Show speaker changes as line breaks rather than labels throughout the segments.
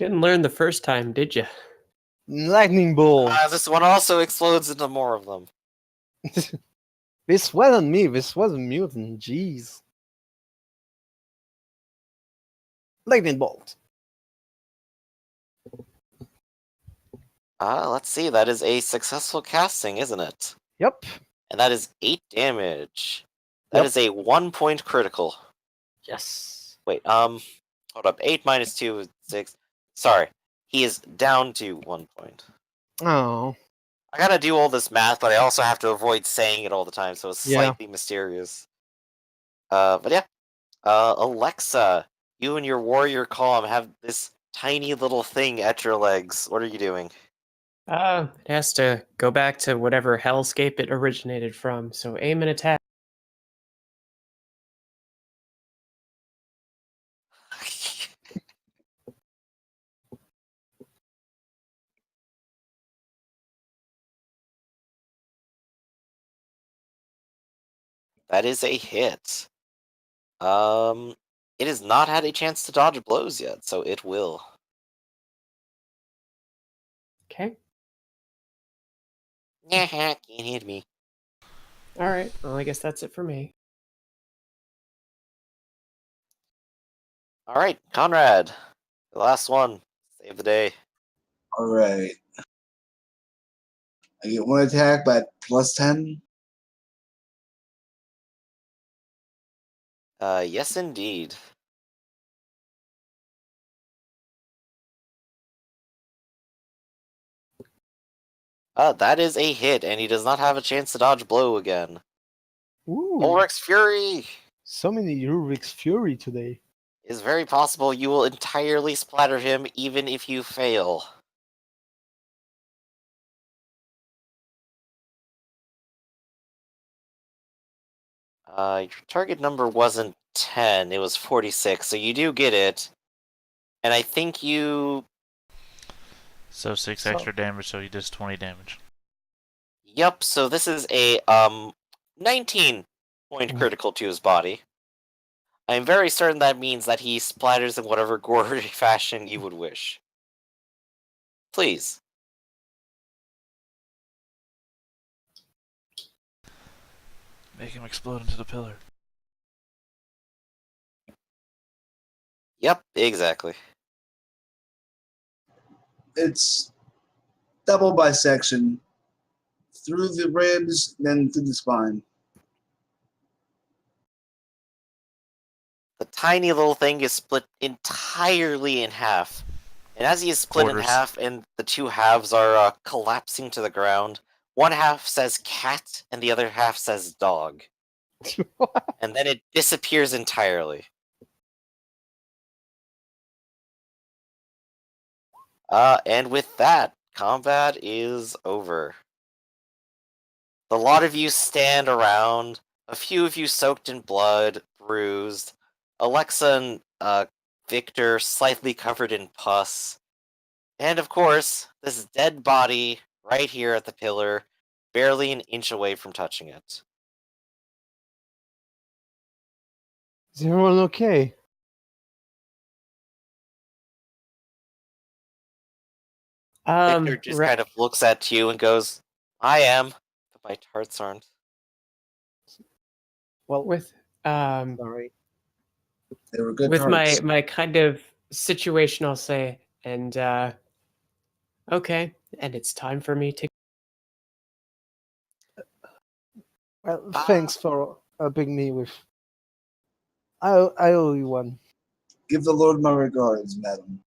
Didn't learn the first time, did you?
Lightning bolt.
This one also explodes into more of them.
This wasn't me. This was a mutant. Jeez. Lightning bolt.
Let's see. That is a successful casting, isn't it?
Yep.
And that is 8 damage. That
Yep.
is a 1-point critical.
Yes.
Wait, hold up. 8 minus 2 is 6. Sorry. He is down to 1 point.
Oh.
I gotta do all this math, but I also have to avoid saying it all the time, so it's slightly mysterious. But yeah. Alexa, you and your warrior calm have this tiny little thing at your legs. What are you doing?
It has to go back to whatever hellscape it originated from, so aim and attack.
That is a hit. It has not had a chance to dodge blows yet, so it will.
Okay.
Can't hit me.
Alright, well, I guess that's it for me.
Alright, Conrad. The last one. Save the day.
Alright. I get 1 attack by plus 10.
Yes indeed. That is a hit, and he does not have a chance to dodge blow again.
Ooh.
Ulrich's Fury!
So many Ulrich's Fury today.
It's very possible you will entirely splatter him even if you fail. Your target number wasn't 10, it was 46, so you do get it. And I think you...
So 6 extra damage, so he does 20 damage.
Yep, so this is a 19-point critical to his body. I'm very certain that means that he splatters in whatever gory fashion you would wish. Please.
Make him explode into the pillar.
Yep, exactly.
It's double bisection. Through the ribs, then through the spine.
The tiny little thing is split entirely in half. And as he is split in half and the two halves are collapsing to the ground, one half says cat and the other half says dog. And then it disappears entirely. And with that, combat is over. The lot of you stand around, a few of you soaked in blood, bruised, Alexa and Victor slightly covered in pus, and of course, this dead body right here at the pillar, barely an inch away from touching it.
Is everyone okay?
Victor just kind of looks at you and goes, I am, but my tarts aren't.
Well, with
sorry.
They were good
with
tarts.
my kind of situation, I'll say, and okay, and it's time for me to.
Well, thanks for helping me with. I owe you one.
Give the Lord my regards, madam.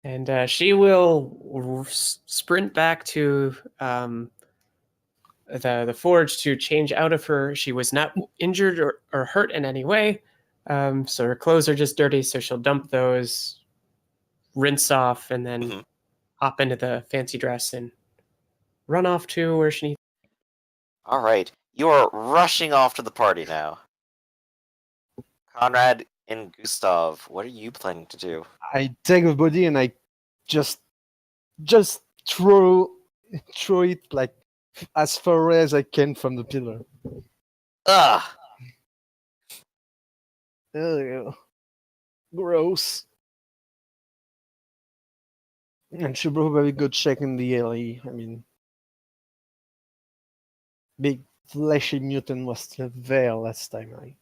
And she will sprint back to the forge to change out of her. She was not injured or hurt in any way, so her clothes are just dirty. So she'll dump those, rinse off, and then hop into the fancy dress and run off to where she needs.
All right, you are rushing off to the party now. Conrad and Gustav, what are you planning to do?
I take the body and I just throw it like as far as I can from the pillar.
Ugh!
Ew. Gross. And should probably go check in the alley. I mean, big fleshy mutant was still there last time.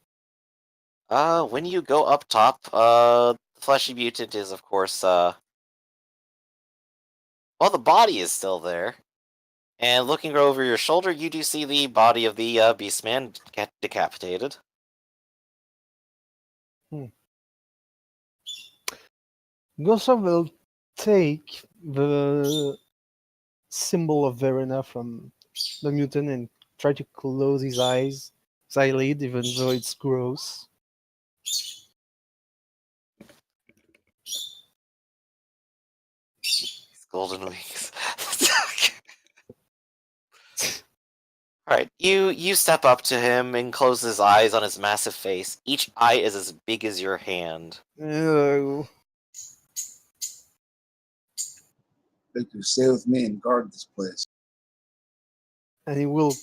When you go up top, fleshy mutant is, of course, well, the body is still there. And looking over your shoulder, you do see the body of the beastman get decapitated.
Gustav will take the symbol of Verena from the mutant and try to close his eyelid, even though it's gross.
These golden wings. Alright, you step up to him and close his eyes on his massive face. Each eye is as big as your hand.
Ew.
Victor, stay with me and guard this place.
And he will,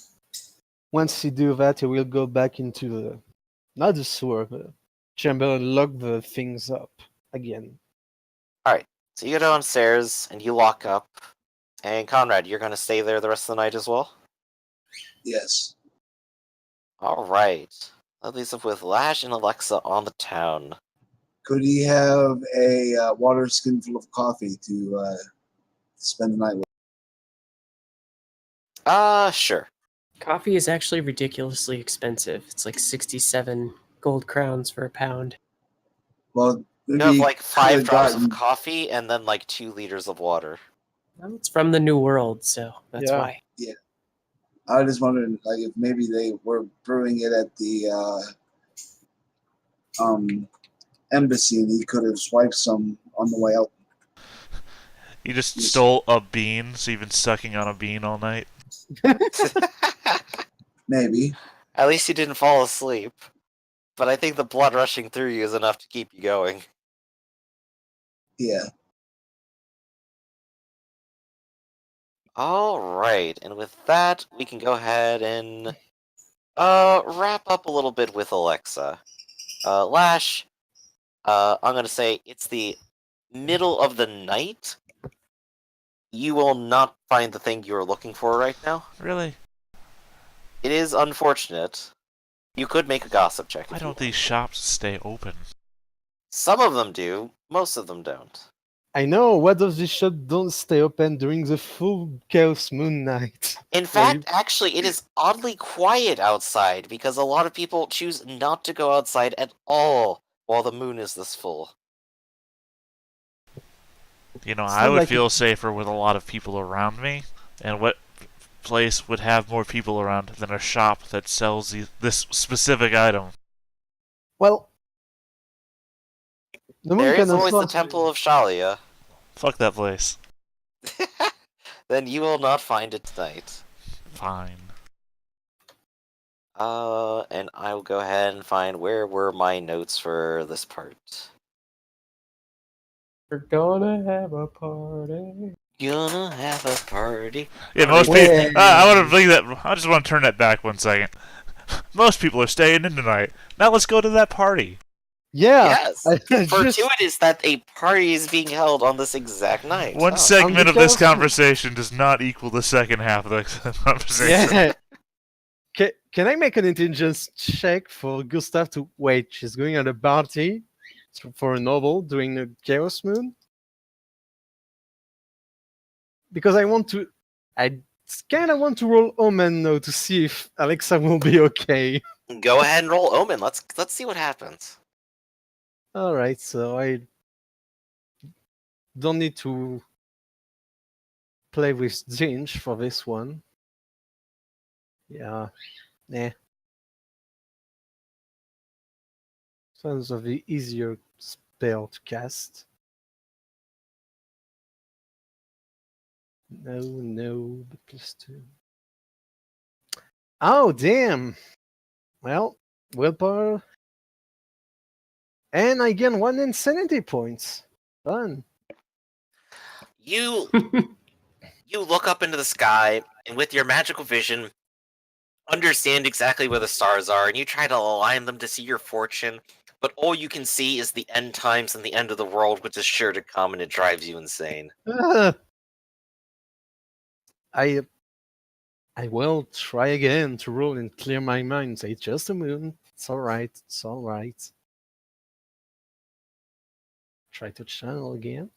once he do that, he will go back into the, not the sewer, the chamber and lock the things up again.
So you go downstairs and you lock up. And Conrad, you're going to stay there the rest of the night as well?
Yes.
Alright. That leaves us with Lash and Alexa on the town.
Could he have a water skin full of coffee to spend the night with?
Sure.
Coffee is actually ridiculously expensive. It's like 67 gold crowns for a pound.
Well,
You
maybe
have
he
like 5
could've
drops
gotten-
of coffee and then like 2 liters of water.
Well, it's from the New World, so that's
Yeah.
why.
I was wondering, like, if maybe they were brewing it at the embassy, and he could have swiped some on the way out.
You just stole a bean, so you've been sucking on a bean all night.
Maybe.
At least you didn't fall asleep. But I think the blood rushing through you is enough to keep you going.
Yeah.
Alright, and with that, we can go ahead and wrap up a little bit with Alexa. Lash, I'm gonna say it's the middle of the night. You will not find the thing you are looking for right now.
Really?
It is unfortunate. You could make a gossip check.
Why
if you
don't
want.
these shops stay open?
Some of them do, most of them don't.
I know, what if this shop don't stay open during the full Chaos Moon night?
In fact, actually, it is oddly quiet outside because a lot of people choose not to go outside at all while the moon is this full.
You know,
It's
I
not
would
like
feel safer with a lot of people around me. And what place would have more people around than a shop that sells this specific item?
Well, the moon
There
can
is always the
afford-
Temple of Shalia.
Fuck that place.
Then you will not find it tonight.
Fine.
And I will go ahead and find where were my notes for this part.
We're gonna have a party.
Gonna have a party.
Yeah, most
Wait.
people. I want to bring that. I just want to turn that back 1 second. Most people are staying in tonight. Now let's go to that party.
Yeah.
Yes!
I just-
Fortuitous that a party is being held on this exact night.
One
Oh.
segment
the
of this
council.
conversation does not equal the second half of the conversation.
Yeah. Can I make an intelligence check for Gustav to wait? She's going at a party for a novel during the Chaos Moon. Because I kind of want to roll Omen now to see if Alexa will be okay.
Go ahead and roll Omen. Let's see what happens.
All right, so I don't need to play with Zinch for this one. Yeah, nah. Sounds of the easier spell to cast. No, but +2. Oh, damn! Well, willpower. And I gain 1 insanity points. Fun.
You look up into the sky, and with your magical vision, understand exactly where the stars are, and you try to align them to see your fortune. but all you can see is the end times and the end of the world, which is sure to come, and it drives you insane.
I will try again to roll and clear my mind. Say, just a moon. It's alright. It's alright. Try to channel again.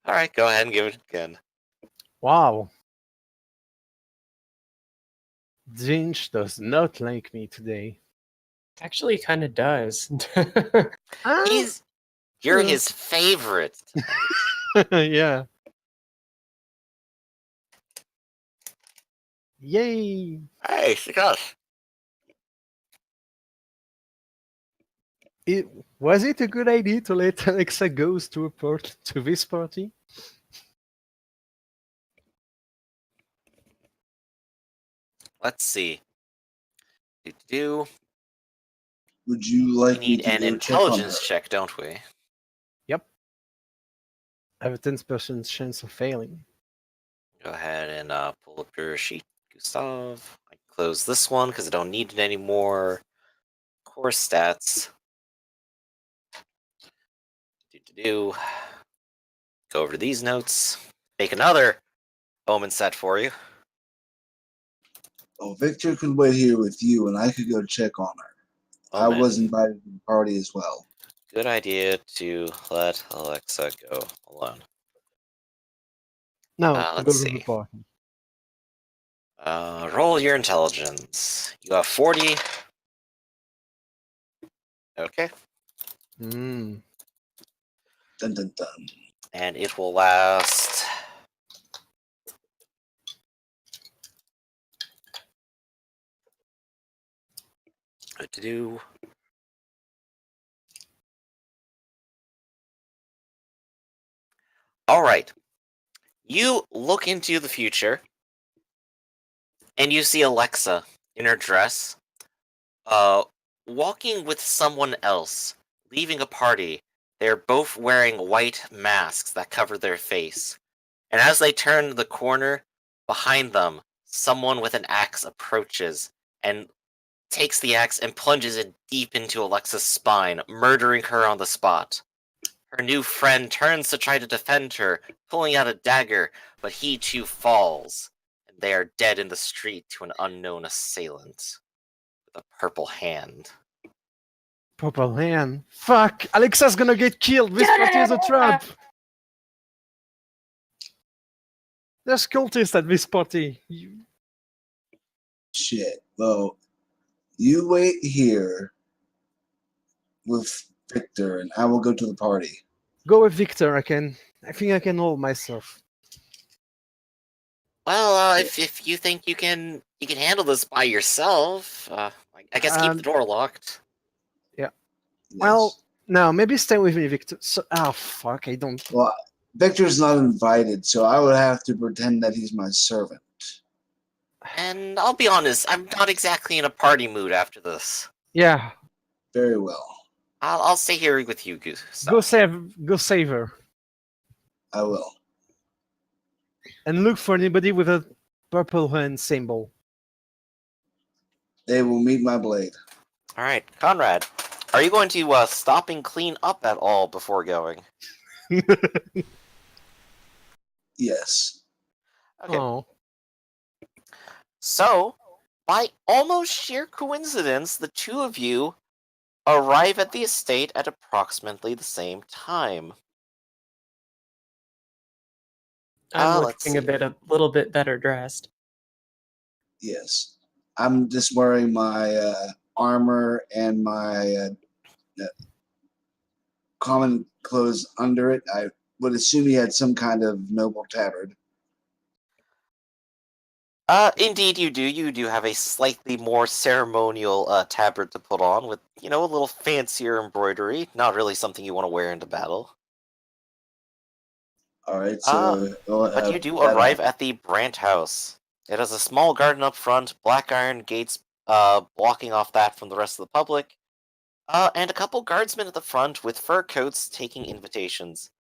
Alright, go ahead and give it again.
Wow. Zinch does not like me today.
Actually, kind of does.
You're
true.
his favorite.
Yeah. Yay!
Hey, gosh.
Was it a good idea to let Alexa go to this party?
Let's see. Do
Would you
we
like me
need
to
an
go check on her?
intelligence check, don't we?
Yep. I have a 10% chance of failing.
Go ahead and pull up your sheet, Gustav. I close this one because I don't need it anymore. Core stats. Go over to these notes. Make another omen set for you.
Oh, Victor could wait here with you, and I could go check on her. I
Omen.
was invited to the party as well.
Good idea to let Alexa go alone.
No,
let's
go to
see.
the party.
Roll your intelligence. You have 40. Okay.
Mm.
Dun dun dun.
And it will last. What to do? All right. You look into the future, and you see Alexa in her dress, walking with someone else, leaving a party. They're both wearing white masks that cover their face. And as they turn the corner, behind them, someone with an axe approaches and takes the axe and plunges it deep into Alexa's spine, murdering her on the spot. Her new friend turns to try to defend her, pulling out a dagger, but he too falls, and they are dead in the street to an unknown assailant with a purple hand.
Purple hand. Fuck! Alexa's gonna get killed! This party is a trap! There's cultists at this party.
Shit. Well, you wait here with Victor, and I will go to the party.
Go with Victor, I think I can hold myself.
Well, if you think you can handle this by yourself, I guess keep the door locked.
Yeah.
Yes.
Well, no, maybe stay with me, Victor. Fuck, I don't.
Well, Victor's not invited, so I would have to pretend that he's my servant.
And I'll be honest, I'm not exactly in a party mood after this.
Yeah.
Very well.
I'll stay here with you, Goose.
Go save her.
I will.
And look for anybody with a purple hand symbol.
They will meet my blade.
All right, Conrad, are you going to stop and clean up at all before going?
Yes.
Okay.
Oh.
So, by almost sheer coincidence, the two of you arrive at the estate at approximately the same time.
I'm
let's
looking
see.
a little bit better dressed.
Yes. I'm just wearing my armor and my common clothes under it. I would assume he had some kind of noble tabard.
Indeed you do. You do have a slightly more ceremonial tabard to put on with, a little fancier embroidery. Not really something you want to wear into battle.
All right, so
but you do arrive at the Brandt house. It has a small garden up front, black iron gates blocking off that from the rest of the public, and a couple guardsmen at the front with fur coats taking invitations.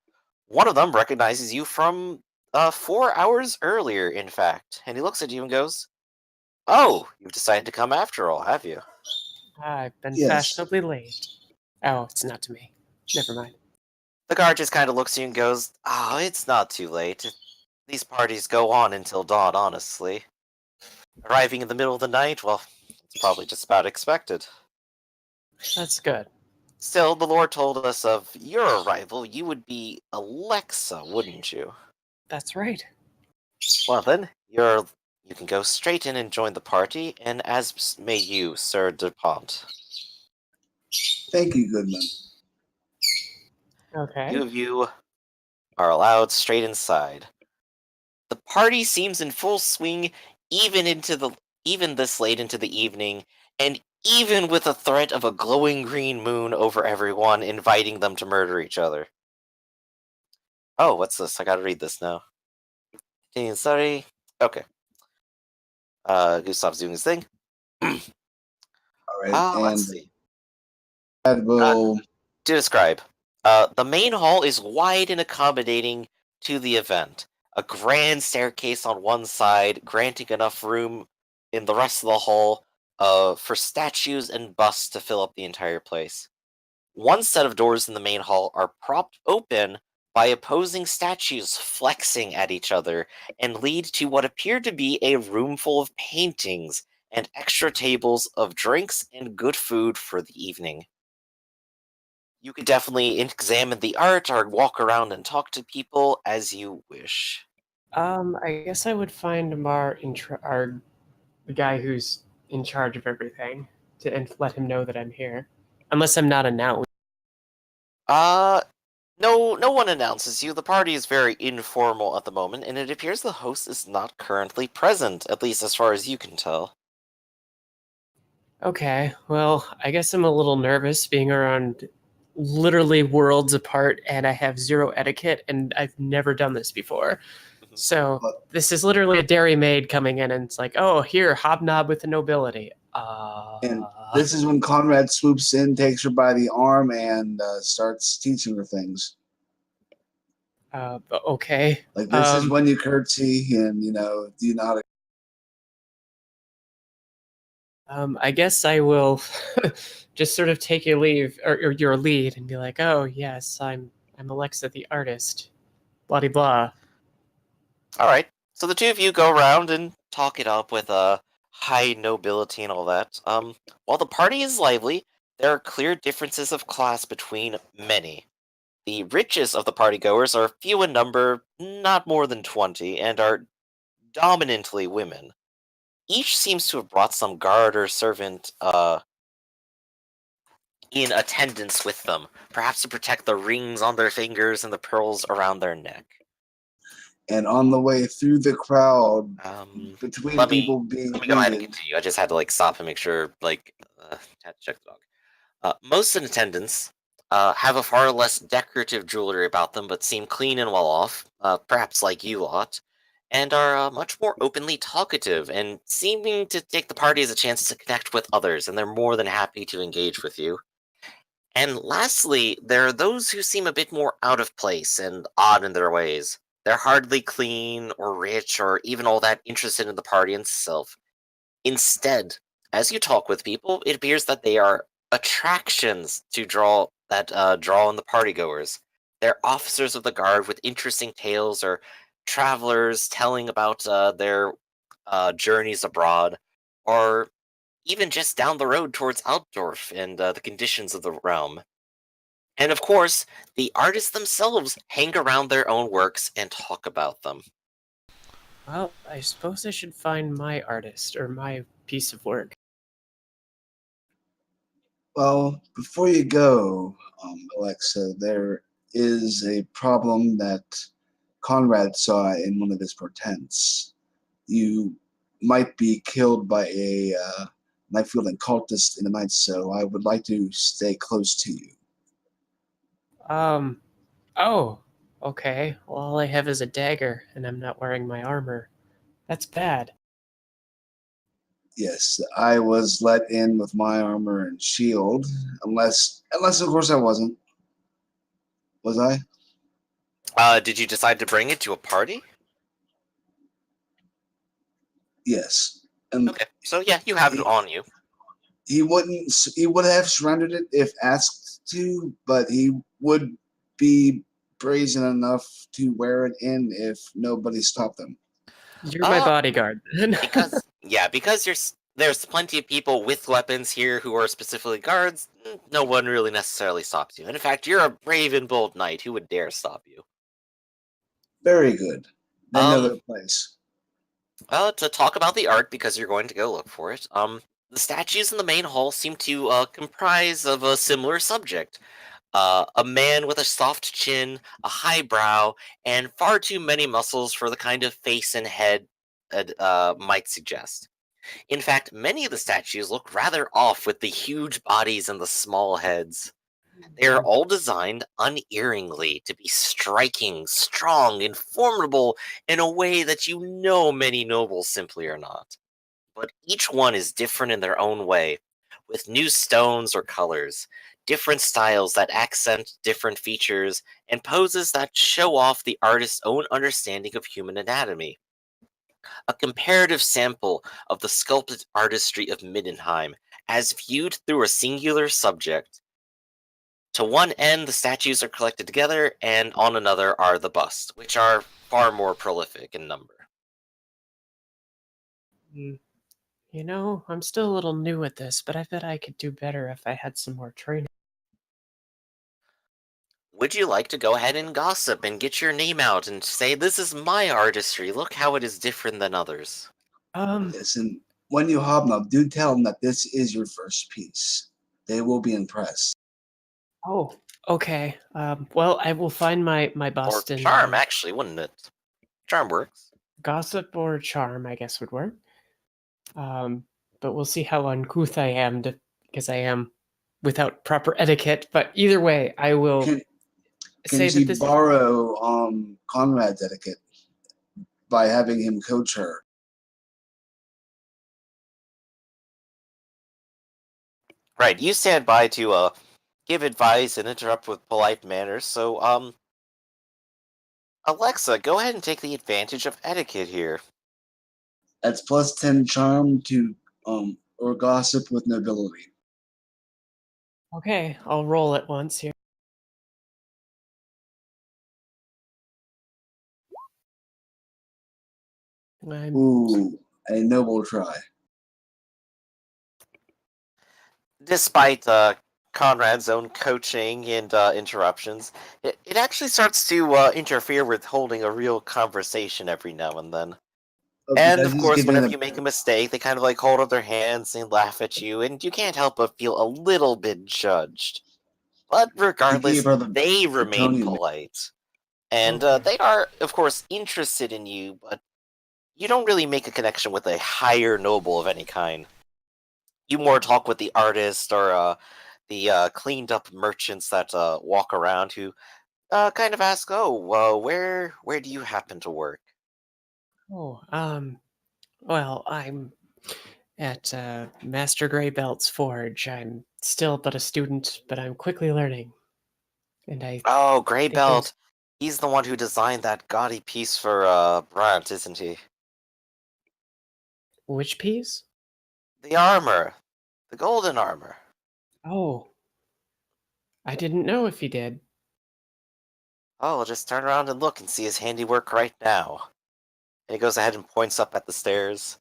One of them recognizes you from 4 hours earlier, in fact, and he looks at you and goes, "Oh, you've decided to come after all, have you?"
I've been
Yes.
fashionably late. Oh, it's not to me. Never mind.
The guard just kind of looks at you and goes, "Oh, it's not too late. These parties go on until dawn, honestly. Arriving in the middle of the night, well, it's probably just about expected.
That's good.
Still, the Lord told us of your arrival, you would be Alexa, wouldn't you?
That's right.
Well then, you can go straight in and join the party, and as may you, Sir DuPont.
Thank you, Goodman.
Okay.
Few of you are allowed straight inside. The party seems in full swing, even this late into the evening, and even with a threat of a glowing green moon over everyone, inviting them to murder each other. Oh, what's this? I gotta read this now. Sorry. Okay. Gustav's doing his thing.
All right, and
Let's see.
that will.
To describe, the main hall is wide and accommodating to the event. A grand staircase on one side, granting enough room in the rest of the hall for statues and busts to fill up the entire place. One set of doors in the main hall are propped open by opposing statues flexing at each other and lead to what appear to be a room full of paintings and extra tables of drinks and good food for the evening. You could definitely examine the art or walk around and talk to people as you wish.
I guess I would find the guy who's in charge of everything and let him know that I'm here. Unless I'm not announced.
Uh, no one announces you. The party is very informal at the moment, and it appears the host is not currently present, at least as far as you can tell.
Okay, well, I guess I'm a little nervous being around literally worlds apart, and I have zero etiquette, and I've never done this before. So this is literally a dairy maid coming in, and it's like, oh, here, hobnob with the nobility.
And this is when Conrad swoops in, takes her by the arm, and starts teaching her things.
Okay.
Like, this is when you curtsy, and, do you know how to.
I guess I will just sort of take your leave or your lead and be like, oh yes, I'm Alexa the artist. Blah de blah.
Alright, so the two of you go around and talk it up with high nobility and all that. While the party is lively, there are clear differences of class between many. The richest of the partygoers are few in number, not more than 20, and are dominantly women. Each seems to have brought some guard or servant in attendance with them, perhaps to protect the rings on their fingers and the pearls around their neck.
And on the way through the crowd, between
Let
people
me
being
go ahead and
greeted.
continue. I just had to stop and make sure, had to check the dog. Most in attendance have a far less decorative jewelry about them, but seem clean and well off, perhaps like you lot, and are much more openly talkative and seeming to take the party as a chance to connect with others, and they're more than happy to engage with you. And lastly, there are those who seem a bit more out of place and odd in their ways. They're hardly clean or rich or even all that interested in the party itself. Instead, as you talk with people, it appears that they are attractions to draw in the partygoers. They're officers of the guard with interesting tales, or travelers telling about their journeys abroad, or even just down the road towards Altdorf and the conditions of the realm. And of course, the artists themselves hang around their own works and talk about them.
Well, I suppose I should find my artist or my piece of work.
Well, before you go, Alexa, there is a problem that Conrad saw in one of his portents. You might be killed by a knife-wielding cultist in the night, so I would like to stay close to you.
Oh, okay. Well, all I have is a dagger, and I'm not wearing my armor. That's bad.
Yes, I was let in with my armor and shield, unless of course I wasn't. Was I?
Did you decide to bring it to a party?
Yes. And
Okay, so yeah, you have it on you.
He wouldn't. He would have surrendered it if asked to, but he would be brazen enough to wear it in if nobody stopped him.
You're my bodyguard.
Because there's plenty of people with weapons here who are specifically guards. No one really necessarily stops you. And in fact, you're a brave and bold knight. Who would dare stop you?
Very good. They know their place.
To talk about the art, because you're going to go look for it. The statues in the main hall seem to comprise of a similar subject. A man with a soft chin, a high brow, and far too many muscles for the kind of face and head might suggest. In fact, many of the statues look rather off with the huge bodies and the small heads. They are all designed unerringly to be striking, strong, and formidable in a way that many nobles simply are not. But each one is different in their own way, with new stones or colors, different styles that accent different features, and poses that show off the artist's own understanding of human anatomy. A comparative sample of the sculpted artistry of Middenheim, as viewed through a singular subject. To one end, the statues are collected together, and on another are the busts, which are far more prolific in number.
I'm still a little new at this, but I bet I could do better if I had some more training.
Would you like to go ahead and gossip and get your name out and say, this is my artistry, look how it is different than others?
Listen, when you hobnob, do tell them that this is your first piece. They will be impressed.
Oh, okay. Well, I will find my
Or
bust and
charm, actually, wouldn't it? Charm works.
gossip or charm, I guess, would work. But we'll see how uncouth I am because I am without proper etiquette. But either way, I will
Can
say
she
that this.
borrow Conrad's etiquette by having him coach her?
Right, you stand by to give advice and interrupt with polite manners, so Alexa, go ahead and take the advantage of etiquette here.
That's plus 10 charm to or gossip with nobility.
Okay, I'll roll it once here.
Ooh, a noble try.
Despite Conrad's own coaching and interruptions, it actually starts to interfere with holding a real conversation every now and then. And
Because
of
he's
course,
giving
whenever
them
you make a mistake, they kind of like hold up their hands and laugh at you, and you can't help but feel a little bit judged. But
he
regardless,
gave her the
they remain
Kryptonian.
polite. And
Okay.
they are, of course, interested in you, but you don't really make a connection with a higher noble of any kind. You more talk with the artist or the cleaned up merchants that walk around who kind of ask, "Oh, where do you happen to work?"
Oh, well, I'm at Master Greybelt's forge. I'm still but a student, but I'm quickly learning. And I
Oh,
think there's
Greybelt. He's the one who designed that gaudy piece for Brant, isn't he?
which piece?
The armor, the golden armor.
Oh, I didn't know if he did.
Oh, well, just turn around and look and see his handiwork right now. And he goes ahead and points up at the stairs.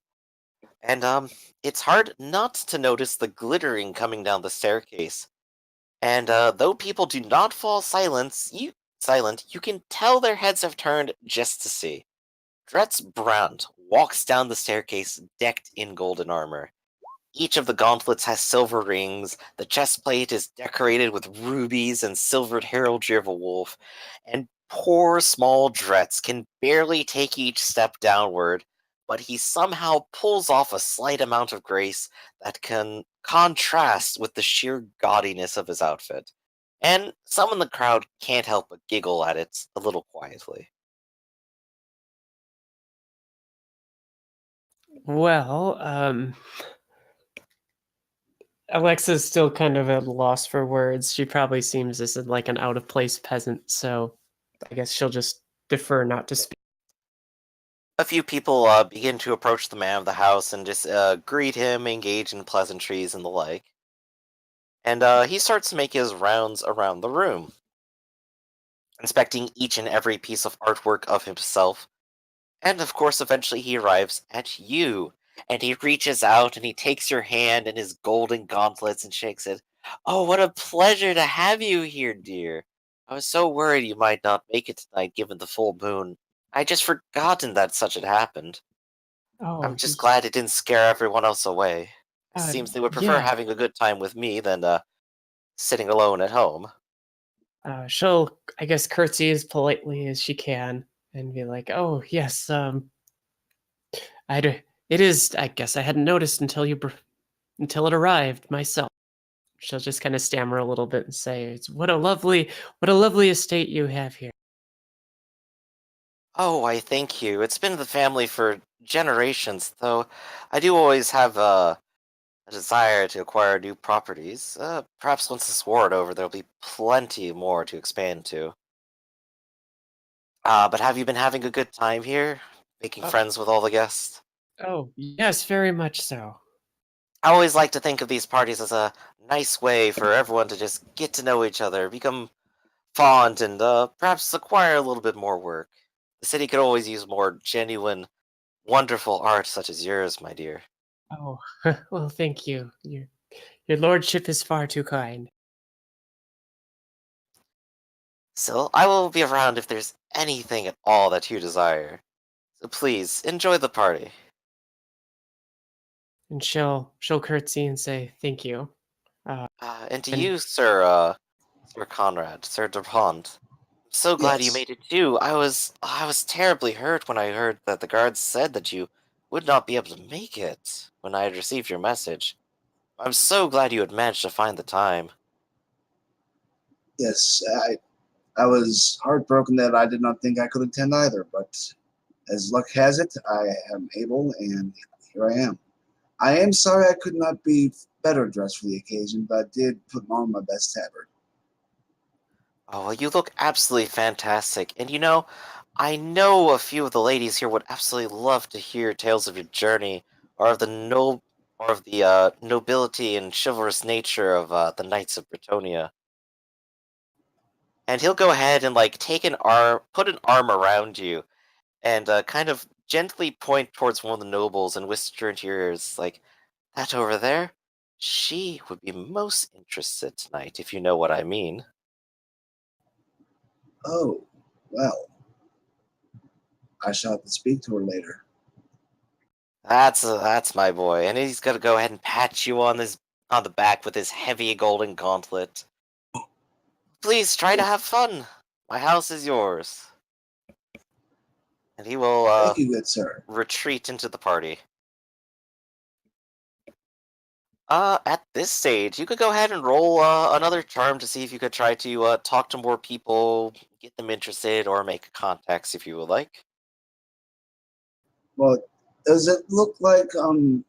And it's hard not to notice the glittering coming down the staircase. And though people do not fall silent, you can tell their heads have turned just to see. Dretz Brandt walks down the staircase decked in golden armor. Each of the gauntlets has silver rings, the chest plate is decorated with rubies and silvered heraldry of a wolf, and poor small Dretz can barely take each step downward, but he somehow pulls off a slight amount of grace that can contrast with the sheer gaudiness of his outfit. And some in the crowd can't help but giggle at it a little quietly.
Well, Alexa's still kind of at a loss for words. She probably seems as like an out of place peasant, so I guess she'll just defer not to speak.
A few people begin to approach the man of the house and just greet him, engage in pleasantries and the like. And he starts to make his rounds around the room, inspecting each and every piece of artwork of himself. And of course, eventually he arrives at you. And he reaches out and he takes your hand in his golden gauntlets and shakes it. Oh, what a pleasure to have you here, dear. I was so worried you might not make it tonight given the full moon. I just forgotten that such had happened.
Oh,
I'm just glad it didn't scare everyone else away. It
uh,
seems they would prefer
yeah.
having a good time with me than sitting alone at home.
She'll, I guess, curtsy as politely as she can and be like, "Oh, yes, it is. I guess I hadn't noticed until it arrived myself." She'll just kind of stammer a little bit and say, "It's what a lovely estate you have here."
Oh, I thank you. It's been in the family for generations, though I do always have a desire to acquire new properties. Perhaps once this war is over, there'll be plenty more to expand to. But have you been having a good time here? Making
Oh,
friends with all the guests?
oh, yes, very much so.
I always like to think of these parties as a nice way for everyone to just get to know each other, become fond, and perhaps acquire a little bit more work. The city could always use more genuine, wonderful art such as yours, my dear.
Oh, well, thank you. Your lordship is far too kind.
Still, I will be around if there's anything at all that you desire. So please, enjoy the party.
And she'll curtsy and say thank you.
And to
And
you, Sir Conrad, Sir Durpont. I'm so glad you
Yes.
made it too. I was terribly hurt when I heard that the guards said that you would not be able to make it when I had received your message. I'm so glad you had managed to find the time.
Yes. I was heartbroken that I did not think I could attend either, but as luck has it, I am able, and here I am. I am sorry I could not be better dressed for the occasion, but I did put on my best tabard.
Oh, well, you look absolutely fantastic. And you know, I know a few of the ladies here would absolutely love to hear tales of your journey, or of the nobility and chivalrous nature of the Knights of Bretonia. And he'll go ahead and like put an arm around you, and kind of gently point towards one of the nobles and whisper into your ears, like, "That over there, she would be most interested tonight, if you know what I mean."
Oh, well, I shall have to speak to her later.
That's my boy, and he's gonna go ahead and pat you on the back with his heavy golden gauntlet. Please try to have fun. My house is yours. And he will
Thank you, good sir.
retreat into the party. At this stage, you could go ahead and roll another charm to see if you could try to talk to more people, get them interested, or make contacts if you would like.
Well, does it look like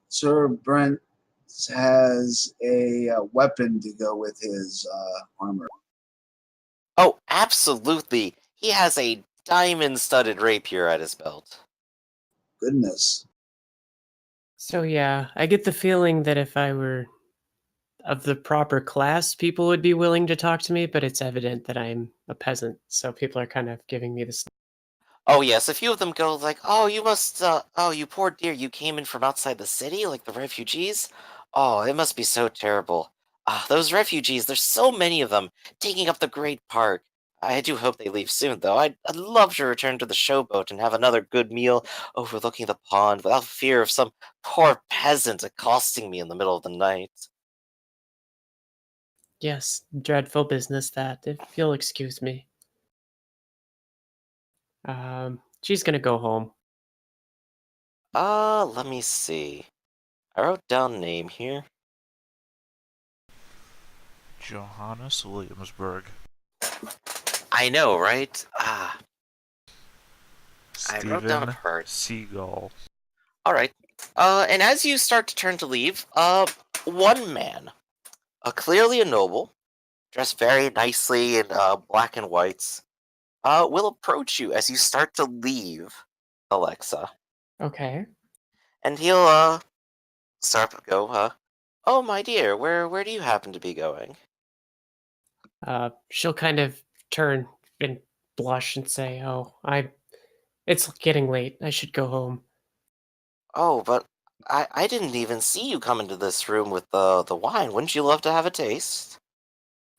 Sir Brent has a weapon to go with his armor?
Oh, absolutely. He has a diamond-studded rapier at his belt.
Goodness.
so yeah, I get the feeling that if I were of the proper class, people would be willing to talk to me, but it's evident that I'm a peasant, so people are kind of giving me this.
Oh yes, a few of them go like, "Oh, you must, oh, you poor dear, you came in from outside the city, like the refugees? Oh, it must be so terrible. Ah, those refugees, there's so many of them, taking up the great park. I do hope they leave soon, though. I'd love to return to the showboat and have another good meal overlooking the pond without fear of some poor peasant accosting me in the middle of the night."
Yes, dreadful business that, if you'll excuse me. She's gonna go home.
Let me see. I wrote down name here.
Johannes Williamsburg.
I know, right? I wrote down a
Stephen
part.
Seagull.
All right. And as you start to turn to leave, one man, clearly a noble, dressed very nicely in black and whites, will approach you as you start to leave. Alexa.
Okay.
And he'll start to go, oh my dear, where do you happen to be going?
She'll kind of turn and blush and say, "Oh, it's getting late. I should go home."
Oh, but I didn't even see you come into this room with the wine. Wouldn't you love to have a taste?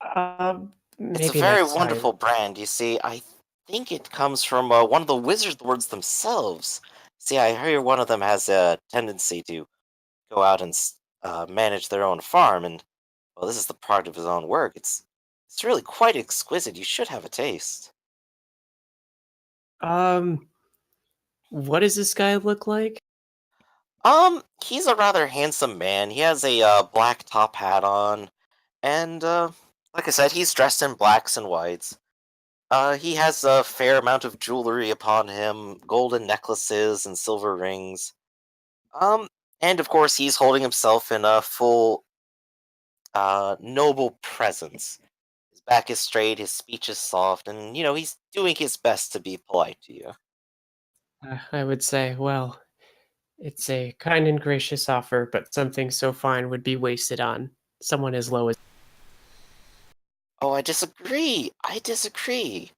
It's a
Maybe
very
next time.
wonderful brand. You see, I think it comes from one of the wizard lords themselves. See, I hear one of them has a tendency to go out and manage their own farm, and well, this is the product of his own work. It's really quite exquisite. You should have a taste.
Um, what does this guy look like?
He's a rather handsome man. He has a black top hat on, and like I said, he's dressed in blacks and whites. He has a fair amount of jewelry upon him, golden necklaces and silver rings. Um, and of course, he's holding himself in a full, noble presence. His back is straight, his speech is soft, and he's doing his best to be polite to you.
I would say, well, it's a kind and gracious offer, but something so fine would be wasted on someone as low as.
Oh, I disagree. I disagree.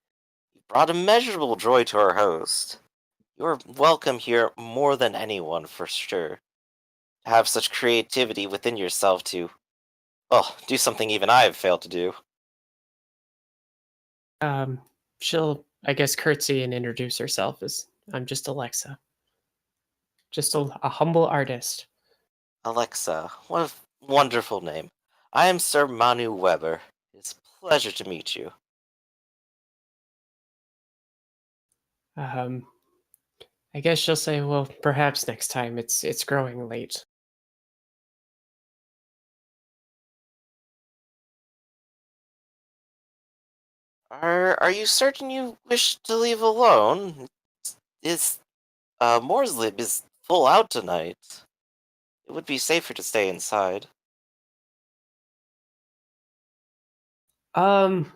You brought immeasurable joy to our host. You're welcome here more than anyone, for sure. To have such creativity within yourself to, oh, do something even I have failed to do.
Um, she'll, I guess, curtsy and introduce herself as I'm just Alexa, just a humble artist.
Alexa, what a wonderful name. I am Sir Manuweber. It's a pleasure to meet you.
Um, I guess she'll say, well, perhaps next time. It's growing late.
Are you certain you wish to leave alone? Is Morslib is full out tonight. It would be safer to stay inside.
Um,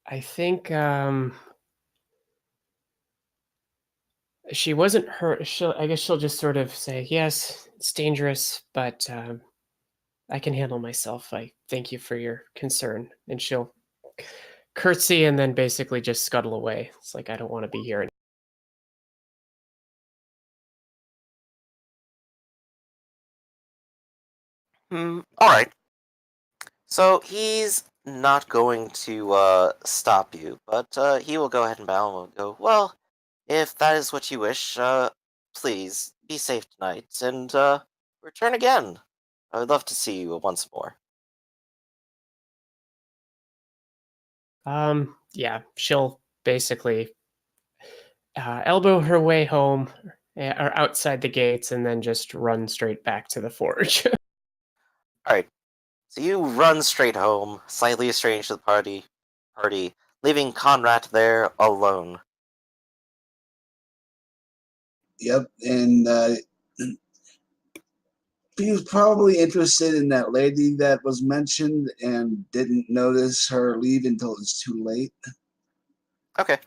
I think she wasn't hurt. I guess she'll just sort of say, yes, it's dangerous, but I can handle myself. I thank you for your concern. And she'll curtsy and then basically just scuttle away. It's like, I don't want to be here.
Alright. So he's not going to stop you, but he will go ahead and bow and go, well, if that is what you wish, please be safe tonight and return again. I would love to see you once more.
Yeah, she'll basically elbow her way home or outside the gates and then just run straight back to the forge.
Alright, so you run straight home, slightly estranged to the party, leaving Conrad there alone.
Yep, and he was probably interested in that lady that was mentioned and didn't notice her leave until it's too late.
Okay.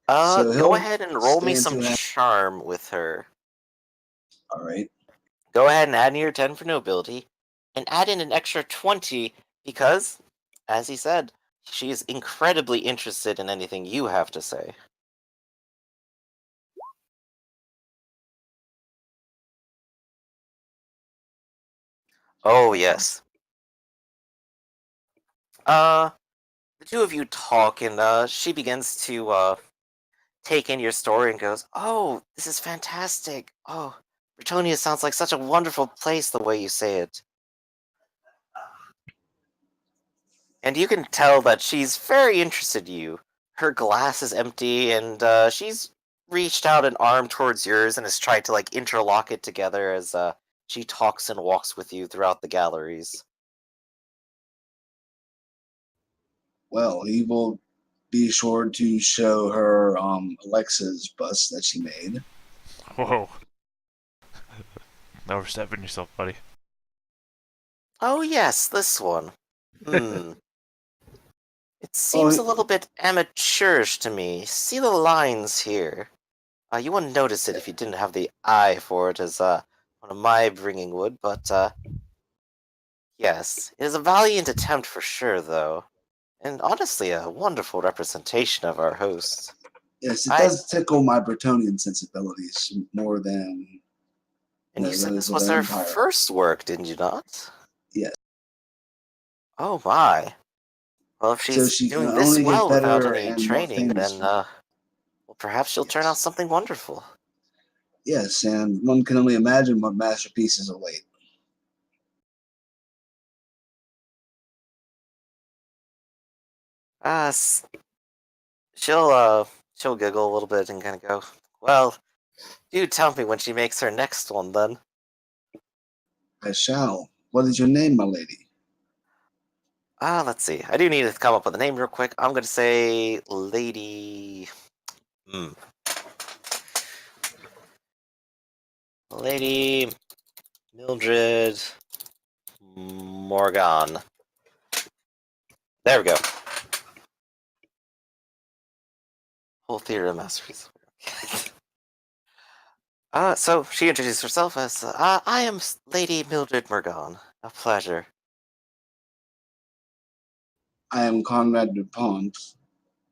So
Go
he'll
ahead and roll me
stand
some
to have.
charm with her.
All right.
Go ahead and add in your 10 for nobility, and add in an extra 20 because, as he said, she is incredibly interested in anything you have to say. Oh, yes. Uh, the two of you talk, and she begins to take in your story and goes, "Oh, this is fantastic. Oh, Britonia sounds like such a wonderful place the way you say it." And you can tell that she's very interested in you. Her glass is empty, and she's reached out an arm towards yours and has tried to like interlock it together as she talks and walks with you throughout the galleries.
Well, he will be sure to show her Alexa's bust that she made.
Whoa. Overstepping yourself, buddy.
Oh yes, this one. Hmm. It seems
Oh,
a little bit amateurish to me. See the lines here. You wouldn't notice it if you didn't have the eye for it, as one of my bringing would, but yes, it is a valiant attempt for sure, though, and honestly a wonderful representation of our host.
yes, it
I
does tickle my Bretonian sensibilities more than
and you said
those
this
of
was
the
their
Empire.
first work, didn't you not?
Yes.
Oh my. Well, if
So
she's
she can
doing this
only get
well without
better
any
and more
training,
famous
then
from it.
well, perhaps she'll turn out
Yes.
something wonderful.
Yes, and one can only imagine what masterpieces await.
Uh, s- she'll giggle a little bit and kind of go, "Well, do tell me when she makes her next one, then."
I shall. What is your name, my lady?
Let's see. I do need to come up with a name real quick. I'm gonna say Lady. Hmm. Lady Mildred Morgan. There we go. Whole theater of masterpiece. So she introduced herself as, I am Lady Mildred Morgan. A pleasure.
I am Conrad Dupont.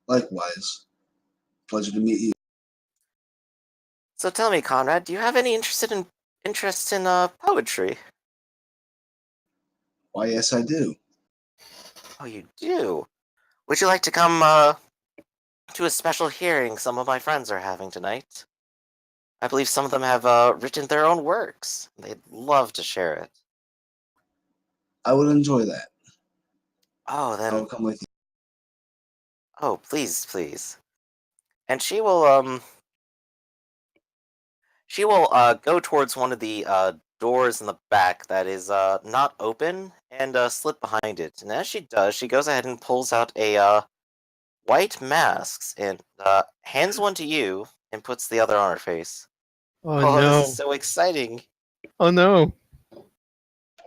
Likewise. Pleasure to meet you.
So tell me, Conrad, do you have any interest in poetry?
Why, yes, I do.
Oh, you do. Would you like to come to a special hearing some of my friends are having tonight? I believe some of them have written their own works. They'd love to share it.
I would enjoy that.
Oh,
I will
then.
come with you.
Oh, please, please. And she will go towards one of the doors in the back that is not open and slip behind it. And as she does, she goes ahead and pulls out a white mask and hands one to you and puts the other on her face.
Oh
Oh, this is
no!
so exciting!
Oh no!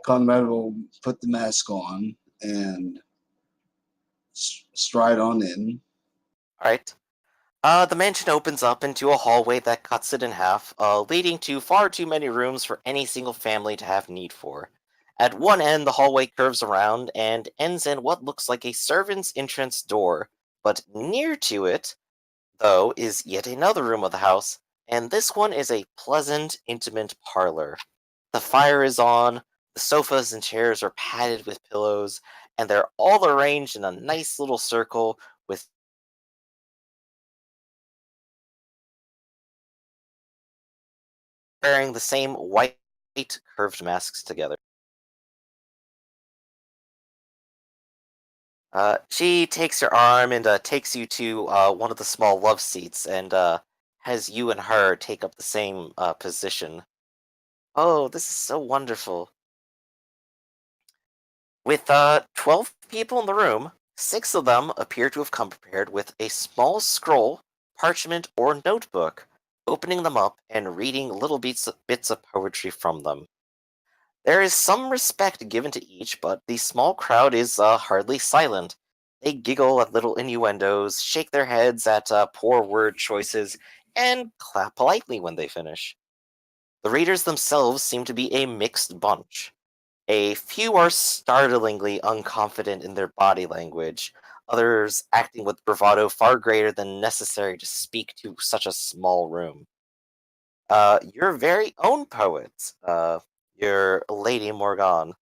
Conrad will put the mask on and stride on in.
All right. The mansion opens up into a hallway that cuts it in half, leading to far too many rooms for any single family to have need for. At one end, the hallway curves around and ends in what looks like a servant's entrance door, but near to it, though, is yet another room of the house, and this one is a pleasant, intimate parlor. The fire is on, the sofas and chairs are padded with pillows, and they're all arranged in a nice little circle with wearing the same white curved masks together. She takes your arm and takes you to one of the small love seats and has you and her take up the same position. Oh, this is so wonderful. With 12 people in the room, 6 of them appear to have come prepared with a small scroll, parchment, or notebook, opening them up and reading little bits of poetry from them. There is some respect given to each, but the small crowd is hardly silent. They giggle at little innuendos, shake their heads at poor word choices, and clap politely when they finish. The readers themselves seem to be a mixed bunch. A few are startlingly unconfident in their body language, others acting with bravado far greater than necessary to speak to such a small room. Your very own poet, your Lady Morgan.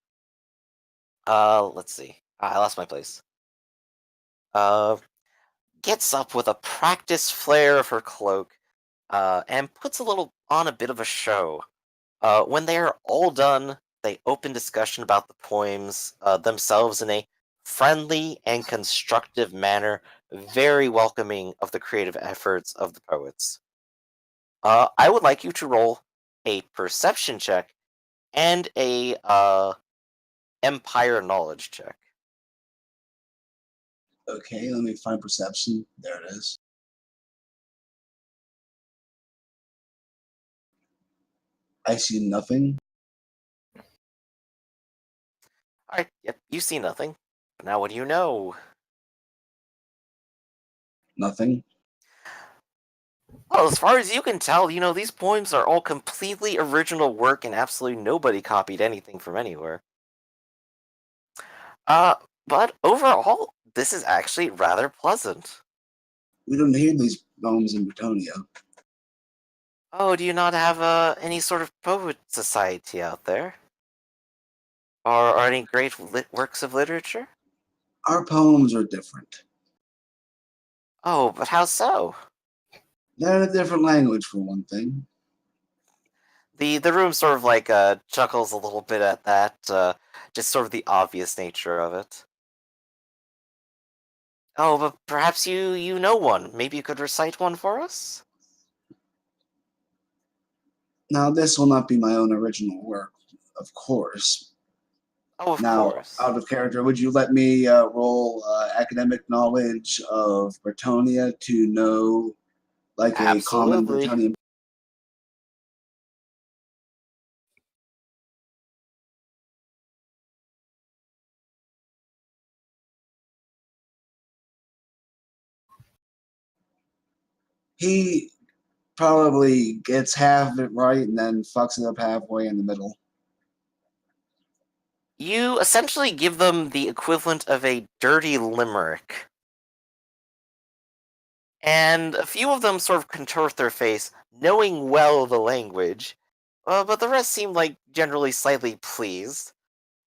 Let's see. I lost my place. Uh, Gets up with a practiced flare of her cloak, and puts a bit of a show. When they are all done, they open discussion about the poems themselves in a friendly and constructive manner, very welcoming of the creative efforts of the poets. I would like you to roll a perception check and a empire knowledge check.
Okay, let me find perception. There it is. I see nothing.
Alright, yep, you see nothing. But now what do you know?
Nothing.
Well, as far as you can tell, these poems are all completely original work and absolutely nobody copied anything from anywhere. But overall, this is actually rather pleasant.
We don't hear these poems in Bretonia.
Oh, do you not have any sort of poet society out there? Or any great works of literature?
Our poems are different.
Oh, but how so?
They're in a different language, for one thing.
The room sort of chuckles a little bit at that, just sort of the obvious nature of it. Oh, but perhaps you know one. Maybe you could recite one for us?
Now, this will not be my own original work, of course.
Oh, of
Now,
course.
out of character, would you let me roll academic knowledge of Bretonia to know, like, a common
Absolutely.
Bretonian? He probably gets half of it right and then fucks it up halfway in the middle.
You essentially give them the equivalent of a dirty limerick. And a few of them sort of contort their face, knowing well the language, but the rest seem generally slightly pleased,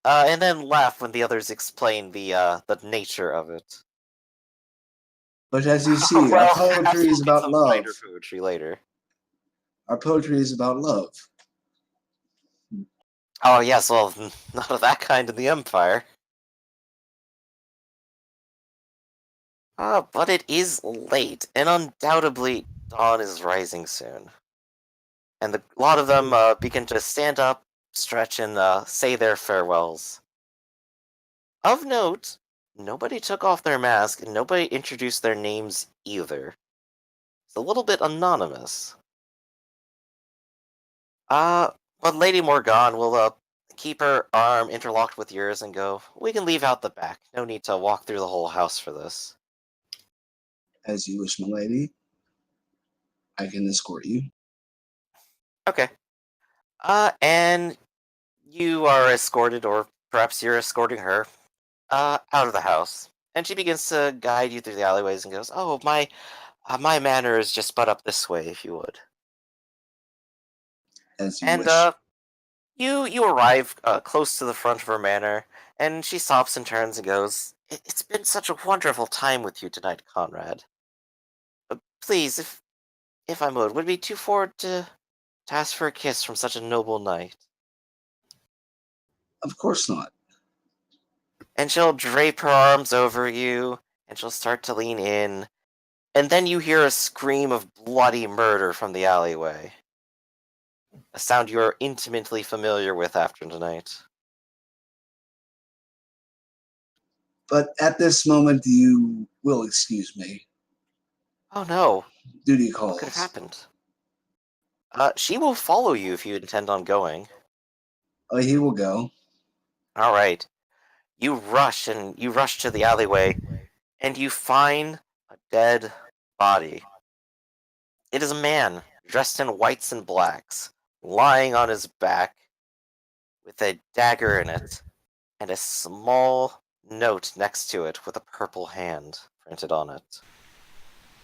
and then laugh when the others explain the nature of it.
But as you see, our poetry is about love.
Poetry later.
Our poetry is about love.
Oh yes, well, not of that kind in the Empire. But it is late, and undoubtedly dawn is rising soon. And a lot of them begin to stand up, stretch, and say their farewells. Of note, nobody took off their mask, and nobody introduced their names either. It's a little bit anonymous. But Lady Morgan will keep her arm interlocked with yours and go, "We can leave out the back. No need to walk through the whole house for this."
As you wish, my lady. I can escort you.
Okay. And you are escorted, or perhaps you're escorting her, out of the house. And she begins to guide you through the alleyways and goes, "Oh, my manor is just butt up this way, if you would."
As you
And
wish.
you arrive close to the front of her manor, and she stops and turns and goes, "It's been such a wonderful time with you tonight, Conrad. Please, if I would be too forward to ask for a kiss from such a noble knight."
Of course not.
And she'll drape her arms over you, and she'll start to lean in, and then you hear a scream of bloody murder from the alleyway. A sound you are intimately familiar with after tonight.
But at this moment, you will excuse me.
Oh no,
Duty
what could have
calls.
happened? She will follow you if you intend on going.
Oh, he will go.
Alright. You rush to the alleyway, and you find a dead body. It is a man, dressed in whites and blacks, lying on his back, with a dagger in it, and a small note next to it with a purple hand printed on it.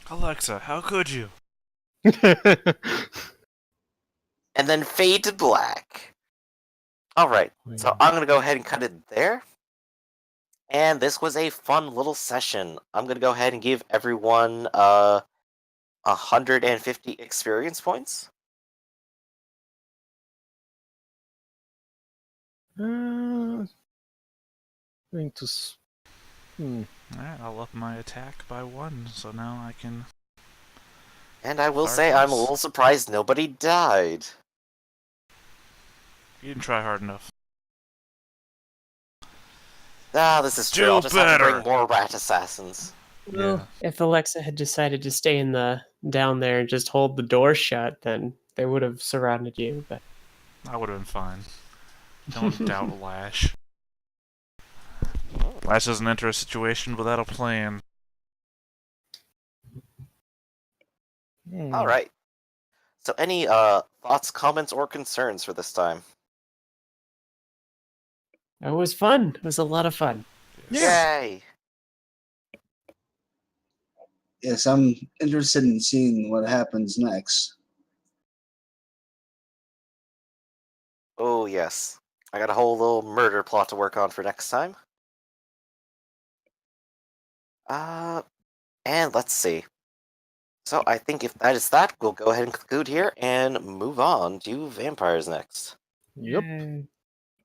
Alexa, how could you?
And then fade to black. Alright, so I'm going to go ahead and cut it there. And this was a fun little session. I'm going to go ahead and give everyone 150 experience points.
Going to.
Alright, I'll up my attack by 1, so now I can...
And I will
Fire
say I'm a
force.
little surprised nobody died.
You didn't try hard enough.
This is true.
Do
I'll just have to
better.
bring more rat assassins.
Well, if Alexa had decided to stay in the down there and just hold the door shut, then they would have surrounded you. But
I would have been fine. Don't doubt Lash. Lash doesn't enter a situation without a plan.
All right. So, any thoughts, comments, or concerns for this time?
It was fun. It was a lot of fun.
Yay!
Yes, I'm interested in seeing what happens next.
Oh yes, I got a whole little murder plot to work on for next time. And let's see. So I think if that is that, we'll go ahead and conclude here and move on to vampires next.
Yep.
Yay.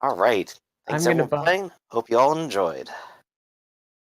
All right. Thanks
I'm gonna
everyone for playing. Hope you all enjoyed.